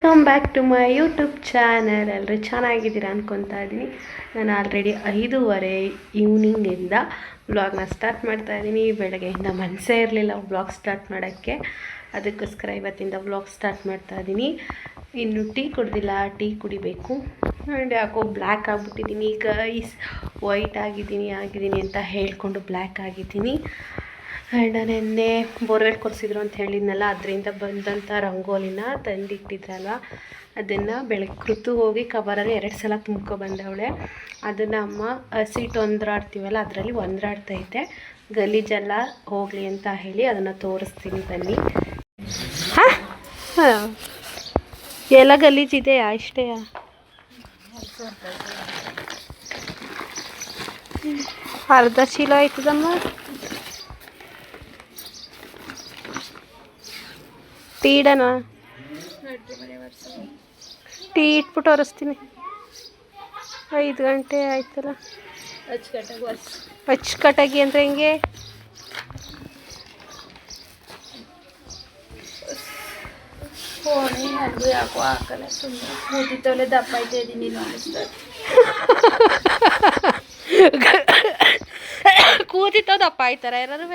Welcome back to my YouTube channel. ಎಲ್ಲರೂ ಚೆನ್ನಾಗಿದ್ದೀರಾ ಅಂದ್ಕೊತಾ ಇದ್ದೀನಿ. ನಾನು ಆಲ್ರೆಡಿ 5:30 ಈವ್ನಿಂಗಿಂದ ವ್ಲಾಗ್ನ ಸ್ಟಾರ್ಟ್ ಮಾಡ್ತಾ ಇದ್ದೀನಿ. ಬೆಳಗ್ಗೆಯಿಂದ ಮನಸ್ಸೇ ಇರಲಿಲ್ಲ ವ್ಲಾಗ್ ಸ್ಟಾರ್ಟ್ ಮಾಡೋಕ್ಕೆ, ಅದಕ್ಕೋಸ್ಕರ ಇವತ್ತಿಂದ ವ್ಲಾಗ್ ಸ್ಟಾರ್ಟ್ ಮಾಡ್ತಾ ಇದ್ದೀನಿ. ಇನ್ನು ಟೀ ಕುಡ್ದಿಲ್ಲ, ಟೀ ಕುಡಿಬೇಕು. ಆ್ಯಂಡ್ ಯಾಕೋ ಬ್ಲ್ಯಾಕ್ ಆಗಿಬಿಟ್ಟಿದ್ದೀನಿ, ಗೈಸ್ ವೈಟ್ ಆಗಿದ್ದೀನಿ ಅಂತ ಹೇಳ್ಕೊಂಡು ಬ್ಲ್ಯಾಕ್ ಆಗಿದ್ದೀನಿ. ಆ್ಯಂಡ್ ನೆನ್ನೆ ಬೋರ್ವೆಲ್ ಕೊರೆಸಿದ್ರು ಅಂತ ಹೇಳಿದ್ನಲ್ಲ, ಅದರಿಂದ ಬಂದಂಥ ರಂಗೋಲಿನ ತಂದಿಟ್ಟಿದ್ರಲ್ಲ, ಅದನ್ನು ಬೆಳಗ್ಗೆ ಕೃತು ಹೋಗಿ ಕವರಲ್ಲಿ 2 ಸಲ ತುಂಬ್ಕೊಬಂದವಳೆ. ಅದನ್ನು ಅಮ್ಮ ಸೀಟ್ ಒಂದ್ರಾಡ್ತೀವಲ್ಲ ಅದರಲ್ಲಿ ಒಂದ್ರಾಡ್ತೈತೆ, ಗಲೀಜೆಲ್ಲ ಹೋಗಲಿ ಅಂತ ಹೇಳಿ ಅದನ್ನು ತೋರಿಸ್ತೀನಿ ಬನ್ನಿ. ಹಾಂ, ಎಲ್ಲ ಗಲೀಜಿದೆಯಾ? ಇಷ್ಟೇಯಾ? ಅರ್ಧ ಚೀಲ ಆಯ್ತದಮ್ಮ. ಟೀ ಇಡೋಣ? ಟೀ ಇಟ್ಬಿಟ್ಟು ಒರೆಸ್ತೀನಿ. 5 ಗಂಟೆ ಆಯ್ತಲ್ಲ. ಅಚ್ಚುಕಟ್ಟಾಗಿ ಅಂದರೆ ಹೆಂಗೆ? ಯಾಕೋ ಹಾಕಲ್ಲ, ಸುಮ್ಮನೆ ಕೂತಿತ್ತವಳೆ ದಪ್ಪ ಐತೆ ಇದೀನಿ ಕೂತಿತ್ತೋ ದಪ್ಪ ಆಯ್ತಾರ ಯಾರು?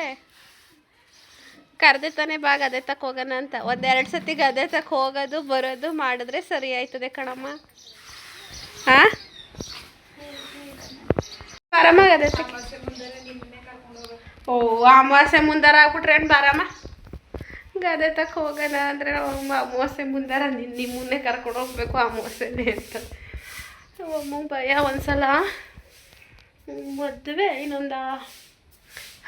ಕರೆದೆ ತಾನೇ ಬಾ ಗದೆ ತಕ್ಕ ಹೋಗೋಣ ಅಂತ. 1-2 ಸತಿ ಗದೆ ತಕ್ಕ ಹೋಗೋದು ಬರೋದು ಮಾಡಿದ್ರೆ ಸರಿ ಆಯ್ತದೆ ಕಣಮ್ಮ. ಹಾಂ, ಬಾರಮ್ಮ ಗದೆ ತಕ್ಕ. ಓ, ಅಮಾವಾಸ್ಯೆ ಮುಂದಾರ ಆಗ್ಬಿಟ್ರೆ ಏನು ಬಾರಮ್ಮ ಗದೆ ತಕ್ಕ ಹೋಗೋಣ ಅಂದರೆ ಅಮಾವಾಸ್ಯೆ ಮುಂದಾರ ನಿಮ್ಮನ್ನೇ ಕರ್ಕೊಂಡು ಹೋಗ್ಬೇಕು ಅಮಾವಾಸ್ಯೆನೇ ಅಂತ. ಅಮ್ಮಂಗೆ ಭಯ. ಒಂದ್ಸಲ ಮದುವೆ ಇನ್ನೊಂದು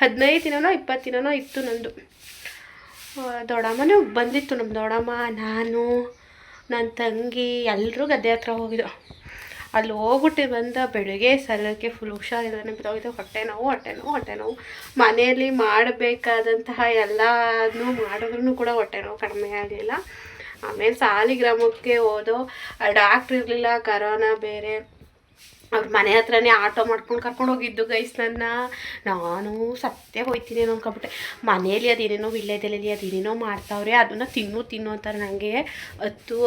15 ದಿನನೋ 20 ದಿನನೋ ಇತ್ತು ನಂದು. ದೊಡ್ಡಮ್ಮನೂ ಬಂದಿತ್ತು. ನಮ್ಮ ದೊಡ್ಡಮ್ಮ, ನಾನು, ನನ್ನ ತಂಗಿ ಎಲ್ಲರೂ ಗದ್ದೆ ಹತ್ರ ಹೋಗಿದ್ದು. ಅಲ್ಲಿ ಹೋಗ್ಬಿಟ್ಟು ಬಂದ ಬೆಳಗ್ಗೆ ಸಲಕ್ಕೆ ಫುಲ್ ಹುಷಾರಿಲ್ಲದೆ ಬಿದ್ದೋಗಿದ್ದು. ಹೊಟ್ಟೆ ನೋವು. ಮನೆಯಲ್ಲಿ ಮಾಡಬೇಕಾದಂತಹ ಎಲ್ಲನೂ ಮಾಡಿದ್ರೂ ಕೂಡ ಹೊಟ್ಟೆ ನೋವು ಕಡಿಮೆ ಆಗಲಿಲ್ಲ. ಆಮೇಲೆ ಸಾಲಿಗ್ರಾಮಕ್ಕೆ ಹೋದೋ, ಡಾಕ್ಟ್ರ್ ಇರಲಿಲ್ಲ, ಕರೋನಾ ಬೇರೆ. ಅವ್ರ ಮನೆ ಹತ್ರನೇ ಆಟೋ ಮಾಡ್ಕೊಂಡು ಕರ್ಕೊಂಡು ಹೋಗಿದ್ದು ಗೈಸ್. ನಾನು ಸತ್ತೇ ಹೋಯ್ತೀನಿ ಅನ್ಕೊಬಿಟ್ಟೆ. ಮನೇಲಿ ಅದೇನೇನೋ ವಿಳ್ಯದೆಲೆಯಲ್ಲಿ ಅದೇನೇನೋ ಮಾಡ್ತಾವ್ರೆ, ಅದನ್ನು ತಿನ್ನು ಅಂತಾರೆ. ನನಗೆ ಹತ್ತು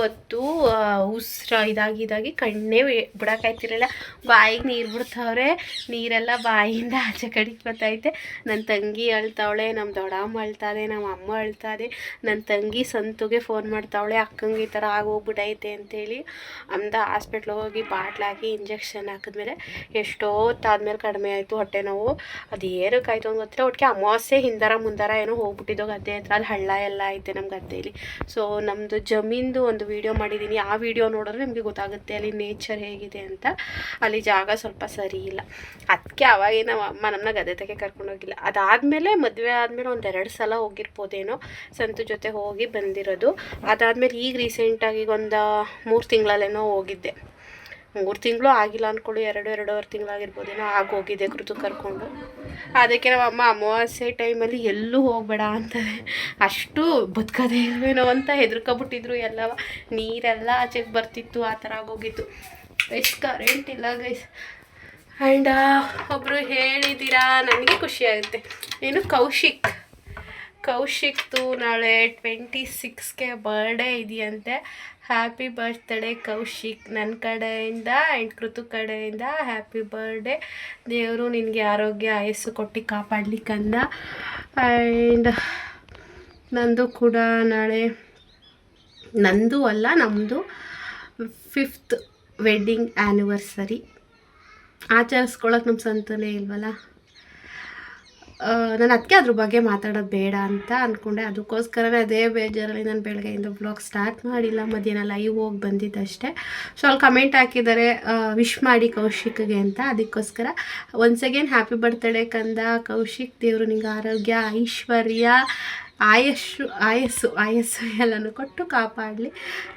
ಉಸಿರು ಇದಾಗಿ ಕಣ್ಣೇ ಬಿಡೋಕ್ಕಾಯ್ತಿರಲಿಲ್ಲ. ಬಾಯಿಗೆ ನೀರು ಬಿಡ್ತಾವ್ರೆ, ನೀರೆಲ್ಲ ಬಾಯಿಯಿಂದ ಆಚೆ ಕಡೆಗೆ ಬರ್ತೈತೆ. ನನ್ನ ತಂಗಿ ಅಳ್ತಾವಳೆ, ನಮ್ಮ ದೊಡ್ಡಮ್ಮ ಅಳ್ತಾದೆ, ನಮ್ಮ ಅಮ್ಮ ಅಳ್ತಾದೆ. ನನ್ನ ತಂಗಿ ಸಂತುಗೆ ಫೋನ್ ಮಾಡ್ತಾವಳೆ, ಅಕ್ಕಂಗೆ ಈ ಥರ ಆಗೋಗ್ಬಿಟ್ಟೈತೆ ಅಂತೇಳಿ. ಹಾಸ್ಪಿಟ್ಲಿಗೆ ಹೋಗಿ ಬಾಟ್ಲಾಕಿ ಇಂಜೆಕ್ಷನ್ ಹಾಕಿದ್ಮೇಲೆ ಎಷ್ಟೋ ಹೊತ್ತಾದ್ಮೇಲೆ ಕಡಿಮೆ ಆಯಿತು ಹೊಟ್ಟೆ ನೋವು. ಅದು ಏನಕ್ಕಾಯ್ತು ಅಂತ ಗೊತ್ತಿಲ್ಲ. ಒಟ್ಟಿಗೆ ಅಮಾವಾಸ್ಯೆ ಹಿಂದಾರ ಮುಂದಾರ ಏನೋ ಹೋಗ್ಬಿಟ್ಟಿದ್ದೋ ಗದ್ದೆ ಹತ್ರ. ಅಲ್ಲಿ ಹಳ್ಳ ಎಲ್ಲ ಐತೆ ನಮ್ಮ ಗದ್ದೆಯಲ್ಲಿ. ಸೊ ನಮ್ಮದು ಜಮೀನ್ದು ಒಂದು ವೀಡಿಯೋ ಮಾಡಿದ್ದೀನಿ. ಆ ವಿಡಿಯೋ ನೋಡಿದ್ರೆ ನಿಮಗೆ ಗೊತ್ತಾಗುತ್ತೆ ಅಲ್ಲಿ ನೇಚರ್ ಹೇಗಿದೆ ಅಂತ. ಅಲ್ಲಿ ಜಾಗ ಸ್ವಲ್ಪ ಸರಿ ಇಲ್ಲ, ಅದಕ್ಕೆ ಅವಾಗೇ ನಾವು ಅಮ್ಮ ನಮ್ಮನ್ನ ಗದ್ದೆ ತಕ್ಕೆ ಕರ್ಕೊಂಡೋಗಿಲ್ಲ. ಅದಾದಮೇಲೆ ಮದುವೆ ಆದಮೇಲೆ 1-2 ಸಲ ಹೋಗಿರ್ಬೋದೇನೋ, ಸಂತು ಜೊತೆ ಹೋಗಿ ಬಂದಿರೋದು. ಅದಾದಮೇಲೆ ಈಗ ರೀಸೆಂಟಾಗಿ ಒಂದು 3 ತಿಂಗಳಲ್ಲೇನೋ ಹೋಗಿದ್ದೆ. 3 ತಿಂಗಳು ಆಗಿಲ್ಲ ಅಂದ್ಕೊಳ್ಳಿ, 2-2.5 ತಿಂಗಳಾಗಿರ್ಬೋದೇನೋ ಆಗೋಗಿದೆ ಕೃತು ಕರ್ಕೊಂಡು. ಅದಕ್ಕೆ ನಮ್ಮ ಅಮ್ಮ ಅಮಾವಾಸ್ಯೆ ಟೈಮಲ್ಲಿ ಎಲ್ಲೂ ಹೋಗಬೇಡ ಅಂತಾರೆ. ಅಷ್ಟು ಬದುಕದೇ ಇಲ್ವೇನೋ ಅಂತ ಹೆದರ್ಕೊಬಿಟ್ಟಿದ್ರು. ಎಲ್ಲವ ನೀರೆಲ್ಲ ಆಚೆಗೆ ಬರ್ತಿತ್ತು, ಆ ಥರ ಆಗೋಗಿತ್ತು. ಎಷ್ಟು ಕರೆಂಟ್ ಇಲ್ಲ ಗೈಸ್. ಆ್ಯಂಡ್ ಒಬ್ಬರು ಹೇಳಿದ್ದೀರಾ, ನನಗೆ ಖುಷಿ ಆಗುತ್ತೆ. ಏನು ಕೌಶಿಕ್ದು ನಾಳೆ 26ಗೆ ಬರ್ಡೇ ಇದೆಯಂತೆ. ಹ್ಯಾಪಿ ಬರ್ತ್ಡೇ ಕೌಶಿಕ್, ನನ್ನ ಕಡೆಯಿಂದ ಆ್ಯಂಡ್ ಕೃತು ಕಡೆಯಿಂದ ಹ್ಯಾಪಿ ಬರ್ಡೇ. ದೇವರು ನಿನಗೆ ಆರೋಗ್ಯ ಆಯಸ್ಸು ಕೊಟ್ಟು ಕಾಪಾಡಲಿಕ್ಕಂದ. ಆ್ಯಂಡ್ ನಂದು ಕೂಡ ನಾಳೆ, ನಂದು ಅಲ್ಲ ನಮ್ಮದು 5th ವೆಡ್ಡಿಂಗ್ ಆ್ಯನಿವರ್ಸರಿ. ಆಚರಿಸ್ಕೊಳ್ಳೋಕೆ ನಮ್ಮ ಸಂತನೇ ಇಲ್ವಲ್ಲ. ನಾನು ಅದಕ್ಕೆ ಅದ್ರ ಬಗ್ಗೆ ಮಾತಾಡೋದು ಬೇಡ ಅಂತ ಅಂದ್ಕೊಂಡೆ. ಅದಕ್ಕೋಸ್ಕರನೇ ಅದೇ ಬೇಜಾರಲ್ಲಿ ನಾನು ಬೆಳಗ್ಗೆಯಿಂದ ಬ್ಲಾಗ್ ಸ್ಟಾರ್ಟ್ ಮಾಡಿಲ್ಲ. ಮಧ್ಯಾಹ್ನ ಲೈವ್ ಹೋಗಿ ಬಂದಿದ್ದಷ್ಟೇ. ಸೊ ಅಲ್ಲಿ ಕಮೆಂಟ್ ಹಾಕಿದ್ದಾರೆ ವಿಶ್ ಮಾಡಿ ಕೌಶಿಕ್ಗೆ ಅಂತ. ಅದಕ್ಕೋಸ್ಕರ ಒನ್ಸ್ ಅಗೇನ್ ಹ್ಯಾಪಿ ಬರ್ತ್ಡೇ ಕಂದ ಕೌಶಿಕ್. ದೇವರು ನಿಂಗೆ ಆರೋಗ್ಯ, ಐಶ್ವರ್ಯ, ಆಯಸ್ಸು ಎಲ್ಲನೂ ಕೊಟ್ಟು ಕಾಪಾಡಲಿ.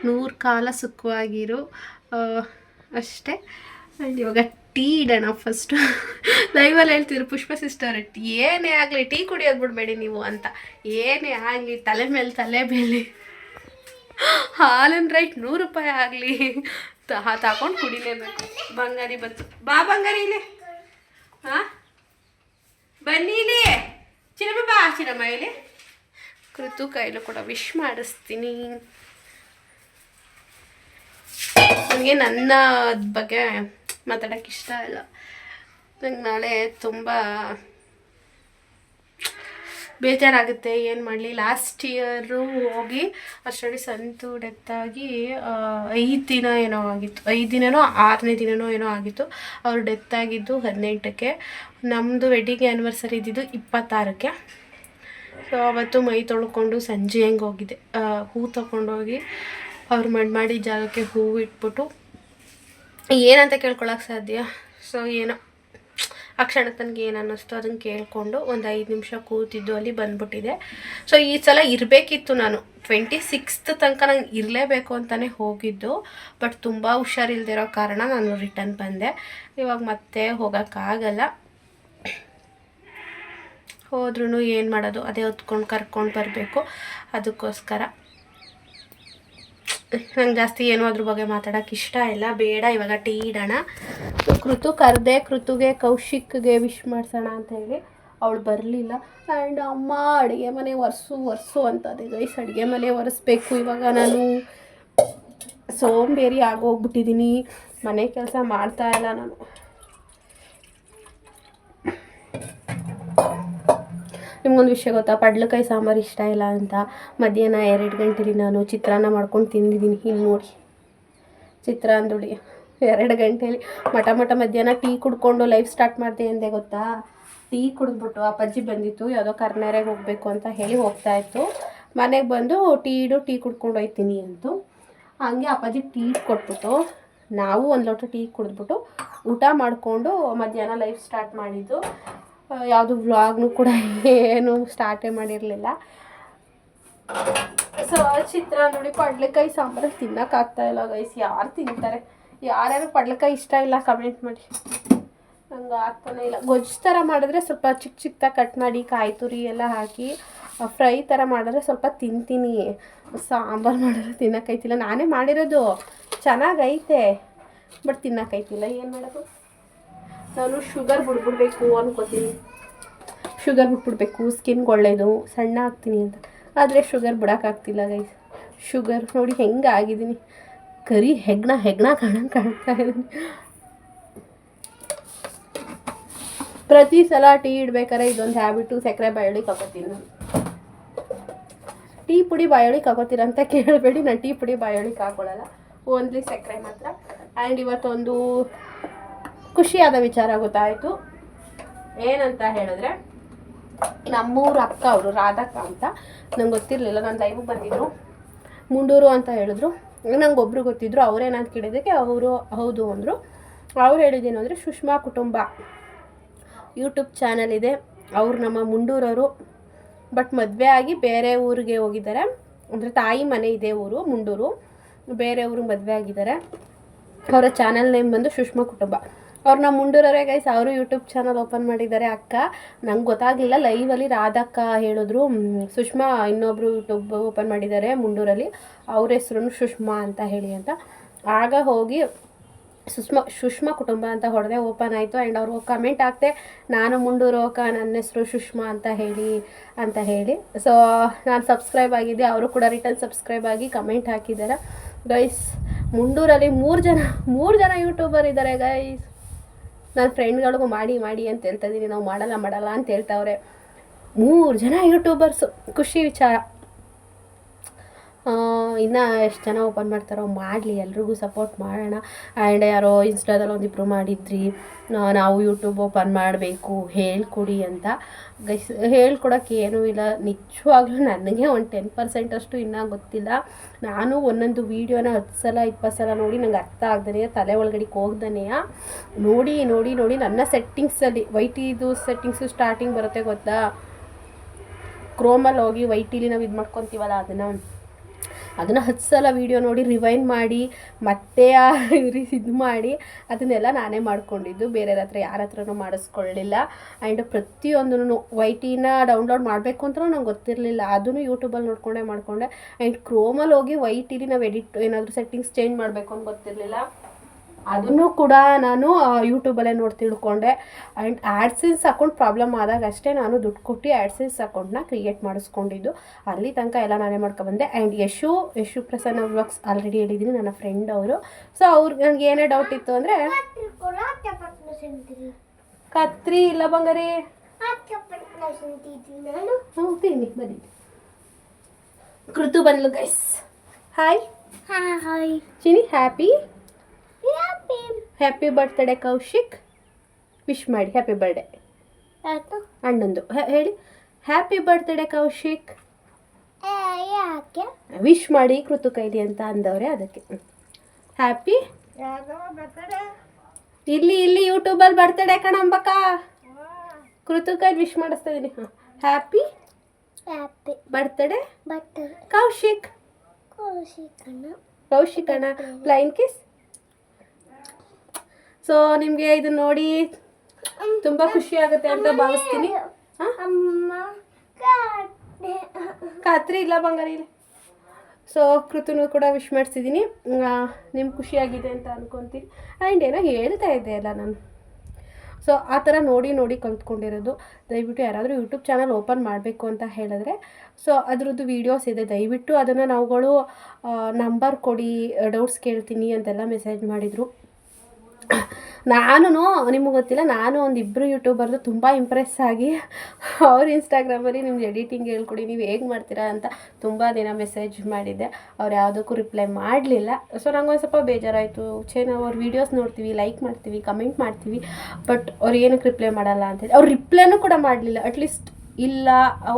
100 ಕಾಲ ಸುಖವಾಗಿರು ಅಷ್ಟೇ. ಆ್ಯಂಡ್ ಇವಾಗ ಟೀ ಇಡೋಣ. ಫಸ್ಟು ಲೈವಲ್ಲಿ ಹೇಳ್ತಿದ್ರು ಪುಷ್ಪ ಸಿಸ್ಟರ್, ಏನೇ ಆಗಲಿ ಟೀ ಕುಡಿಯೋದು ಬಿಡಬೇಡಿ ನೀವು ಅಂತ. ಏನೇ ಆಗಲಿ ತಲೆ ಮೇಲೆ ತಲೆ ಬೇಲಿ, ಹಾಲಿನ ರೈಟ್ 100 ರೂಪಾಯಿ ಆಗಲಿ ತಗೊಂಡು ಕುಡಿಲೇಬೇಕು. ಬಂಗಾರಿ ಬಂತು, ಬಾ ಬಂಗಾರಿ ಇಲ್ಲಿ. ಹಾಂ ಬನ್ನಿ ಇಲ್ಲಿ ಚಿನ್ನಮ್ಮ, ಬಾ ಚಿನ್ನಮ್ಮ ಇಲ್ಲಿ. ಕೃತು ಕೈಲೂ ಕೂಡ ವಿಶ್ ಮಾಡಿಸ್ತೀನಿ. ನನಗೆ ನನ್ನ ಬಗ್ಗೆ ಮಾತಾಡೋಕ್ಕೆ ಇಷ್ಟ ಇಲ್ಲ. ನಂಗೆ ನಾಳೆ ತುಂಬ ಬೇಜಾರಾಗುತ್ತೆ. ಏನು ಮಾಡಲಿ, ಲಾಸ್ಟ್ ಇಯರು ಹೋಗಿ ಅಷ್ಟರಲ್ಲಿ ಸಂತು ಡೆತ್ತಾಗಿ 5 ದಿನ ಏನೋ ಆಗಿತ್ತು, 5 ದಿನನೋ 6ನೇ ದಿನನೋ ಏನೋ ಆಗಿತ್ತು. ಅವ್ರು ಡೆತ್ತಾಗಿದ್ದು 18ಕ್ಕೆ, ನಮ್ಮದು ವೆಡ್ಡಿಂಗ್ ಆ್ಯನಿವರ್ಸರಿ ಇದ್ದಿದ್ದು 26ಕ್ಕೆ. ಸೊ ಅವತ್ತು ಮೈ ತೊಳ್ಕೊಂಡು ಸಂಜೆ ಹೆಂಗೆ ಹೋಗಿದ್ದೆ, ಹೂ ತೊಗೊಂಡೋಗಿ ಅವ್ರು ಮಾಡಿ ಜಾಗಕ್ಕೆ ಹೂವು ಇಟ್ಬಿಟ್ಟು ಏನಂತ ಕೇಳ್ಕೊಳಕ್ಕೆ ಸಾಧ್ಯ. ಸೊ ಏನೋ ಆ ಕ್ಷಣಕ್ಕೆ ನನಗೆ ಏನು ಅನ್ನಿಸ್ತು ಅದನ್ನು ಕೇಳಿಕೊಂಡು ಒಂದು 5 ನಿಮಿಷ ಕೂತಿದ್ದು, ಅಲ್ಲಿ ಬಂದ್ಬಿಟ್ಟಿದೆ. ಸೊ ಈ ಸಲ ಇರಬೇಕಿತ್ತು, ನಾನು 26th ತನಕ ನಂಗೆ ಇರಲೇಬೇಕು ಅಂತಲೇ ಹೋಗಿದ್ದು. ಬಟ್ ತುಂಬ ಹುಷಾರಿಲ್ದಿರೋ ಕಾರಣ ನಾನು ರಿಟರ್ನ್ ಬಂದೆ. ಇವಾಗ ಮತ್ತೆ ಹೋಗೋಕ್ಕಾಗಲ್ಲ. ಹೋದ್ರೂ ಏನು ಮಾಡೋದು, ಅದೇ ಹೊತ್ಕೊಂಡು ಕರ್ಕೊಂಡು ಬರಬೇಕು. ಅದಕ್ಕೋಸ್ಕರ ನಂಗೆ ಜಾಸ್ತಿ ಏನೋ ಅದ್ರ ಬಗ್ಗೆ ಮಾತಾಡೋಕ್ಕೆ ಇಷ್ಟ ಇಲ್ಲ. ಬೇಡ, ಇವಾಗ ಟೀ ಇಡೋಣ. ಕೃತು ಕರೆದೆ, ಕೃತುಗೆ ಕೌಶಿಕ್ಗೆ ವಿಶ್ ಮಾಡ್ಸೋಣ ಅಂತ ಹೇಳಿ. ಅವಳು ಬರಲಿಲ್ಲ. ಆ್ಯಂಡ್ ಅಮ್ಮ ಅಡುಗೆ ಮನೆ ಒರೆಸು ಅಂತದೆ ಗೈಸ್. ಅಡುಗೆ ಮನೆ ಒರೆಸ್ಬೇಕು. ಇವಾಗ ನಾನು ಸೋಂಬೇರಿ ಆಗೋಗ್ಬಿಟ್ಟಿದ್ದೀನಿ, ಮನೆ ಕೆಲಸ ಮಾಡ್ತಾಯಿಲ್ಲ ನಾನು. ನಿಮ್ಗೊಂದು ವಿಷಯ ಗೊತ್ತಾ, ಪಡ್ಲಕಾಯಿ ಸಾಂಬಾರು ಇಷ್ಟ ಇಲ್ಲ ಅಂತ ಮಧ್ಯಾಹ್ನ 2 ಗಂಟೆಲಿ ನಾನು ಚಿತ್ರಾನ್ನ ಮಾಡ್ಕೊಂಡು ತಿಂದಿದ್ದೀನಿ. ಇಲ್ಲಿ ನೋಡಿ, ಚಿತ್ರಾನ್ನದುಡಿ 2 ಗಂಟೆಲಿ ಮಠ ಮಧ್ಯಾಹ್ನ ಟೀ ಕುಡ್ಕೊಂಡು ಲೈಫ್ ಸ್ಟಾರ್ಟ್ ಮಾಡಿದೆ ಅಂದೆ ಗೊತ್ತಾ. ಟೀ ಕುಡಿದ್ಬಿಟ್ಟು ಅಪ್ಪಾಜಿ ಬಂದಿತ್ತು, ಯಾವುದೋ ಕರ್ನಾರೆಗೆ ಹೋಗಬೇಕು ಅಂತ ಹೇಳಿ ಹೋಗ್ತಾಯಿತ್ತು. ಮನೆಗೆ ಬಂದು ಟೀ ಕುಡ್ಕೊಂಡು ಹೋಗ್ತೀನಿ ಅಂತು. ಹಾಗೆ ಅಪ್ಪಾಜಿ ಟೀ ಕೊಟ್ಬಿಟ್ಟು ನಾವು ಒಂದು ಲೋಟ ಟೀ ಕುಡಿದ್ಬಿಟ್ಟು ಊಟ ಮಾಡಿಕೊಂಡು ಮಧ್ಯಾಹ್ನ ಲೈಫ್ ಸ್ಟಾರ್ಟ್ ಮಾಡಿದ್ದು. ಯಾವುದು ವ್ಲಾಗ್ನು ಕೂಡ ಏನು ಸ್ಟಾರ್ಟೇ ಮಾಡಿರಲಿಲ್ಲ. ಸೊ ಚಿತ್ರಾನ್ನ ನೋಡಿ, ಪಡ್ಲೆಕಾಯಿ ಸಾಂಬಾರು ತಿನ್ನೋಕ್ಕಾಗ್ತಾಯಿಲ್ಲ ಗೈಸ್. ಯಾರು ತಿಂತಾರೆ? ಯಾರ್ಯಾರು ಪಡ್ಲೆಕಾಯಿ ಇಷ್ಟ ಇಲ್ಲ ಕಮೆಂಟ್ ಮಾಡಿ. ನಂಗೆ ಆಗ್ತಾನೆ ಇಲ್ಲ. ಗೊಜ್ಜು ಥರ ಮಾಡಿದ್ರೆ ಸ್ವಲ್ಪ ಚಿಕ್ಕದಾಗಿ ಕಟ್ ಮಾಡಿ ಕಾಯಿ ತುರಿ ಎಲ್ಲ ಹಾಕಿ ಫ್ರೈ ಥರ ಮಾಡಿದ್ರೆ ಸ್ವಲ್ಪ ತಿಂತೀನಿ. ಸಾಂಬಾರು ಮಾಡಿದ್ರೆ ತಿನ್ನೋಕ್ಕೈತಿಲ್ಲ. ನಾನೇ ಮಾಡಿರೋದು, ಚೆನ್ನಾಗೈತೆ, ಬಟ್ ತಿನ್ನೋಕ್ಕೈತಿಲ್ಲ. ಏನು ಮಾಡೋದು? ನಾನು ಶುಗರ್ ಬಿಡ್ಬಿಡ್ಬೇಕು ಅನ್ಕೋತೀನಿ. ಶುಗರ್ ಬಿಟ್ಬಿಡ್ಬೇಕು, ಸ್ಕಿನ್ಗೆ ಒಳ್ಳೆಯದು, ಸಣ್ಣ ಆಗ್ತೀನಿ ಅಂತ. ಆದರೆ ಶುಗರ್ ಬಿಡೋಕ್ಕಾಗ್ತಿಲ್ಲ ಗೈಸ್. ಶುಗರ್ ನೋಡಿ ಹೆಂಗೆ ಆಗಿದ್ದೀನಿ, ಕರಿ ಹೆಗ್ಣ ಕಾಣ್ತಾ ಇದ್ದೀನಿ. ಪ್ರತಿ ಸಲ ಟೀ ಇಡ್ಬೇಕಾದ್ರೆ ಇದೊಂದು ಹ್ಯಾಬಿಟು, ಸಕ್ಕರೆ ಬಾಯೊಳಿಗೆ ಹಾಕೋತೀನಿ ನಾನು. ಟೀ ಪುಡಿ ಬಾಯೊಳಿಗೆ ಹಾಕೋತೀರ ಅಂತ ಕೇಳಬೇಡಿ, ನಾನು ಟೀ ಪುಡಿ ಬಾಯೊಳಿಗೆ ಹಾಕೊಳ್ಳಲ್ಲ, ಓನ್ಲಿ ಸಕ್ಕರೆ ಮಾತ್ರ. ಆ್ಯಂಡ್ ಇವತ್ತೊಂದು ಖುಷಿಯಾದ ವಿಚಾರ ಗೊತ್ತಾಯಿತು. ಏನಂತ ಹೇಳಿದ್ರೆ, ನಮ್ಮೂರು ಅಕ್ಕ ಅವರು ರಾಧಕ್ಕ ಅಂತ, ನಂಗೆ ಗೊತ್ತಿರಲಿಲ್ಲ. ನಾನು ಲೈವ್ಗೆ ಬಂದಿದ್ದರು, ಮುಂಡೂರು ಅಂತ ಹೇಳಿದ್ರು. ನಂಗೆ ಒಬ್ಬರು ಗೊತ್ತಿದ್ರು. ಅವರೇನಂತ ಕೇಳಿದ್ದಕ್ಕೆ ಅವರು ಹೌದು ಅಂದರು. ಅವ್ರು ಹೇಳಿದ್ದೇನು ಅಂದರೆ, ಸುಷ್ಮಾ ಕುಟುಂಬ ಯೂಟ್ಯೂಬ್ ಚಾನಲ್ ಇದೆ, ಅವ್ರು ನಮ್ಮ ಮುಂಡೂರವರು. ಬಟ್ ಮದುವೆ ಆಗಿ ಬೇರೆ ಊರಿಗೆ ಹೋಗಿದ್ದಾರೆ. ಅಂದರೆ ತಾಯಿ ಮನೆ ಇದೆ ಊರು ಮುಂಡೂರು, ಬೇರೆ ಊರಿಗೆ ಮದುವೆ ಆಗಿದ್ದಾರೆ. ಅವರ ಚಾನಲ್ ನೇಮ್ ಬಂದು ಸುಷ್ಮಾ ಕುಟುಂಬ. ಅವ್ರು ನಮ್ಮ ಮುಂಡೂರವರೇ ಗೈಸ್. ಅವರು ಯೂಟ್ಯೂಬ್ ಚಾನಲ್ ಓಪನ್ ಮಾಡಿದ್ದಾರೆ. ಅಕ್ಕ ನಂಗೆ ಗೊತ್ತಾಗಲಿಲ್ಲ, ಲೈವಲ್ಲಿ ರಾಧಕ್ಕ ಹೇಳಿದ್ರು ಸುಷ್ಮಾ ಇನ್ನೊಬ್ಬರು ಯೂಟ್ಯೂಬ್ ಓಪನ್ ಮಾಡಿದ್ದಾರೆ ಮುಂಡೂರಲ್ಲಿ, ಅವ್ರ ಹೆಸ್ರು ಸುಷ್ಮಾ ಅಂತ ಹೇಳಿ ಅಂತ. ಆಗ ಹೋಗಿ ಸುಷ್ಮಾ ಕುಟುಂಬ ಅಂತ ಹೊಡೆದೆ, ಓಪನ್ ಆಯಿತು. ಆ್ಯಂಡ್ ಅವರು ಕಮೆಂಟ್ ಹಾಕ್ತೆ, ನಾನು ಮುಂಡೂರು ಅಕ್ಕ, ನನ್ನ ಹೆಸರು ಸುಷ್ಮಾ ಅಂತ ಹೇಳಿ. ಸೊ ನಾನು ಸಬ್ಸ್ಕ್ರೈಬ್ ಆಗಿದ್ದೆ, ಅವರು ಕೂಡ ರಿಟರ್ನ್ ಸಬ್ಸ್ಕ್ರೈಬ್ ಆಗಿ ಕಮೆಂಟ್ ಹಾಕಿದ್ದಾರೆ ಗೈಸ್. ಮುಂಡೂರಲ್ಲಿ 3 ಜನ ಯೂಟ್ಯೂಬರ್ ಇದ್ದಾರೆ ಗೈಸ್. ನನ್ನ ಫ್ರೆಂಡ್ಗಳಿಗೂ ಮಾಡಿ ಅಂತ ಹೇಳ್ತಾ ಇದ್ದೀನಿ. ನಾವು ಮಾಡಲ್ಲ ಅಂತ ಹೇಳ್ತಾವ್ರೆ. 3 ಜನ ಯೂಟ್ಯೂಬರ್ಸು, ಖುಷಿ ವಿಚಾರ. ಇನ್ನು ಎಷ್ಟು ಜನ ಓಪನ್ ಮಾಡ್ತಾರೋ ಮಾಡಲಿ, ಎಲ್ರಿಗೂ ಸಪೋರ್ಟ್ ಮಾಡೋಣ. ಆ್ಯಂಡ್ ಯಾರೋ ಇನ್ಸ್ಟಾದಲ್ಲಿ ಒಂದಿಬ್ಬರು ಮಾಡಿದ್ರಿ, ನಾವು ಯೂಟ್ಯೂಬ್ ಓಪನ್ ಮಾಡಬೇಕು ಹೇಳ್ಕೊಡಿ ಅಂತ. ಗೈಸ್ ಹೇಳ್ಕೊಡೋಕ್ಕೆ ಏನೂ ಇಲ್ಲ, ನಿಜವಾಗ್ಲೂ ನನಗೆ ಒಂದು 10% ಅಷ್ಟು ಇನ್ನೂ ಗೊತ್ತಿಲ್ಲ. ನಾನು ಒಂದೊಂದು ವೀಡಿಯೋನ 10 ಸಲ 20 ಸಲ ನೋಡಿ ನಂಗೆ ಅರ್ಥ ಆಗ್ದೇ, ತಲೆ ಒಳಗಡೆಗೆ ಹೋಗ್ದೇ ನೋಡಿ ನನ್ನ ಸೆಟ್ಟಿಂಗ್ಸಲ್ಲಿ ವೈಟಿದು ಸೆಟ್ಟಿಂಗ್ಸು ಸ್ಟಾರ್ಟಿಂಗ್ ಬರುತ್ತೆ ಗೊತ್ತಾ, ಕ್ರೋಮಲ್ಲಿ ಹೋಗಿ ವೈಟಿಲಿ ನಾವು ಇದು ಮಾಡ್ಕೊತೀವಲ್ಲ, ಅದನ್ನು 10 ಸಲ ವೀಡಿಯೋ ನೋಡಿ ರಿವೈಂಡ್ ಮಾಡಿ ಮತ್ತೆ ಇದು ಮಾಡಿ ಅದನ್ನೆಲ್ಲ ನಾನೇ ಮಾಡ್ಕೊಂಡಿದ್ದು. ಬೇರೆ ಹತ್ರ ಯಾರ ಹತ್ರನೂ ಮಾಡಿಸ್ಕೊಳ್ಳಿಲ್ಲ. ಆ್ಯಂಡ್ ಪ್ರತಿಯೊಂದೂ ವೈಟಿನ ಡೌನ್ಲೋಡ್ ಮಾಡಬೇಕು ಅಂತಲೂ ನಂಗೆ ಗೊತ್ತಿರಲಿಲ್ಲ, ಅದನ್ನು ಯೂಟ್ಯೂಬಲ್ಲಿ ನೋಡ್ಕೊಂಡೆ ಮಾಡ್ಕೊಂಡೆ. ಆ್ಯಂಡ್ ಕ್ರೋಮಲ್ಲಿ ಹೋಗಿ ವೈಟಿಲಿ ನಾವು ಏನಾದರೂ ಸೆಟ್ಟಿಂಗ್ಸ್ ಚೇಂಜ್ ಮಾಡಬೇಕು ಅಂತ ಗೊತ್ತಿರಲಿಲ್ಲ. ಅದನ್ನು ಕೂಡ ನಾನು ಯೂಟ್ಯೂಬಲ್ಲೇ ನೋಡಿ ತಿಳ್ಕೊಂಡೆ. ಆ್ಯಂಡ್ ಆ್ಯಡ್ಸೆನ್ಸ್ ಅಕೌಂಟ್ ಪ್ರಾಬ್ಲಮ್ ಆದಾಗ ಅಷ್ಟೇ ನಾನು ದುಡ್ಡು ಕೊಟ್ಟು ಆ್ಯಡ್ಸೆನ್ಸ್ ಅಕೌಂಟ್ನ ಕ್ರಿಯೇಟ್ ಮಾಡಿಸ್ಕೊಂಡಿದ್ದು. ಅಲ್ಲಿ ತನಕ ಎಲ್ಲ ನಾನೇ ಮಾಡ್ಕೊಬಂದೆ. And Yashu Prasanna vlogs already ಹೇಳಿದ್ದೀನಿ, ನನ್ನ ಫ್ರೆಂಡ್ ಅವರು. ಸೊ ಅವ್ರಿಗೆ ನನಗೆ ಏನೇ ಡೌಟ್ ಇತ್ತು ಅಂದರೆ, ಕತ್ರಿ ಇಲ್ಲ ಬಂಗಾರಿ ಹೋಗ್ತೀನಿ ಬನ್ನಿ. ಕೃತು ಬಂದ್ಲು guys. Hi hi Chini, happy birthday Kaushik. Wish ಮಾಡಿ, ಹ್ಯಾಪಿ ಬರ್ಡೇ ಅಣ್ಣಂದು ಹೇಳಿ. ಹ್ಯಾಪಿ ಬರ್ತ್ಡೇ ಕೌಶಿಕ್ ಯಾಕೆ ವಿಶ್ ಮಾಡಿ ಕೃತು ಕೈಲಿ ಅಂತ ಅಂದವ್ರೆ, ಅದಕ್ಕೆ ಹ್ಯಾಪಿ. ಇಲ್ಲಿ ಯೂಟ್ಯೂಬಲ್ಲಿ ಬರ್ತಡೇ ಕಣಂಬಕ್ಕ, ಕೃತು ಕೈಲಿ ವಿಶ್ ಮಾಡಿಸ್ತಾ ಇದ್ದೀನಿ. ಹ್ಯಾಪಿ ಬರ್ತ್ಡೇ ಕೌಶಿಕ್ ಅಣ್ಣ. ಫ್ಲೈನ್ ಕಿಸ್. ಸೊ ನಿಮಗೆ ಇದು ನೋಡಿ ತುಂಬ ಖುಷಿ ಆಗುತ್ತೆ ಅಂತ ಭಾವಿಸ್ತೀನಿ. ಖಾತ್ರಿ ಇಲ್ಲ ಬಂಗಾರಿ. ಸೊ ಕೃತುನು ಕೂಡ ವಿಶ್ ಮಾಡಿಸಿದ್ದೀನಿ. ನಿಮ್ಗೆ ಖುಷಿಯಾಗಿದೆ ಅಂತ ಅಂದ್ಕೊತೀನಿ. ಆ್ಯಂಡ್ ಏನೋ ಹೇಳ್ತಾ ಇದ್ದೆ ಅಲ್ಲ ನಾನು. ಸೊ ಆ ಥರ ನೋಡಿ ಕಲ್ತ್ಕೊಂಡಿರೋದು. ದಯವಿಟ್ಟು ಯಾರಾದರೂ ಯೂಟ್ಯೂಬ್ ಚಾನಲ್ ಓಪನ್ ಮಾಡಬೇಕು ಅಂತ ಹೇಳಿದ್ರೆ, ಸೊ ಅದರದ್ದು ವೀಡಿಯೋಸ್ ಇದೆ, ದಯವಿಟ್ಟು ಅದನ್ನು ನಾವುಗಳು ನಂಬರ್ ಕೊಡಿ, ಡೌಟ್ಸ್ ಕೇಳ್ತೀನಿ ಅಂತೆಲ್ಲ ಮೆಸೇಜ್ ಮಾಡಿದರು. ನಾನು ನಿಮಗೆ ಗೊತ್ತಿಲ್ಲ, ನಾನು ಒಂದಿಬ್ಬರು ಯೂಟ್ಯೂಬರ್ದು ತುಂಬ ಇಂಪ್ರೆಸ್ ಆಗಿ ಅವ್ರ ಇನ್ಸ್ಟಾಗ್ರಾಮಲ್ಲಿ ನಿಮ್ಗೆ ಎಡಿಟಿಂಗ್ ಹೇಳ್ಕೊಡಿ, ನೀವು ಹೇಗೆ ಮಾಡ್ತೀರಾ ಅಂತ ತುಂಬ ದಿನ ಮೆಸೇಜ್ ಮಾಡಿದ್ದೆ. ಅವ್ರು ಯಾವುದಕ್ಕೂ ರಿಪ್ಲೈ ಮಾಡಲಿಲ್ಲ. ಸೊ ನಂಗೊಂದು ಸ್ವಲ್ಪ ಬೇಜಾರಾಯಿತು. ನಾವು ಅವ್ರ ವೀಡಿಯೋಸ್ ನೋಡ್ತೀವಿ, ಲೈಕ್ ಮಾಡ್ತೀವಿ, ಕಮೆಂಟ್ ಮಾಡ್ತೀವಿ, ಬಟ್ ಅವ್ರು ಏನಕ್ಕೆ ರಿಪ್ಲೈ ಮಾಡಲ್ಲ ಅಂತೇಳಿ. ಅವ್ರು ರಿಪ್ಲೈನೂ ಕೂಡ ಮಾಡಲಿಲ್ಲ, ಅಟ್ಲೀಸ್ಟ್ ಇಲ್ಲ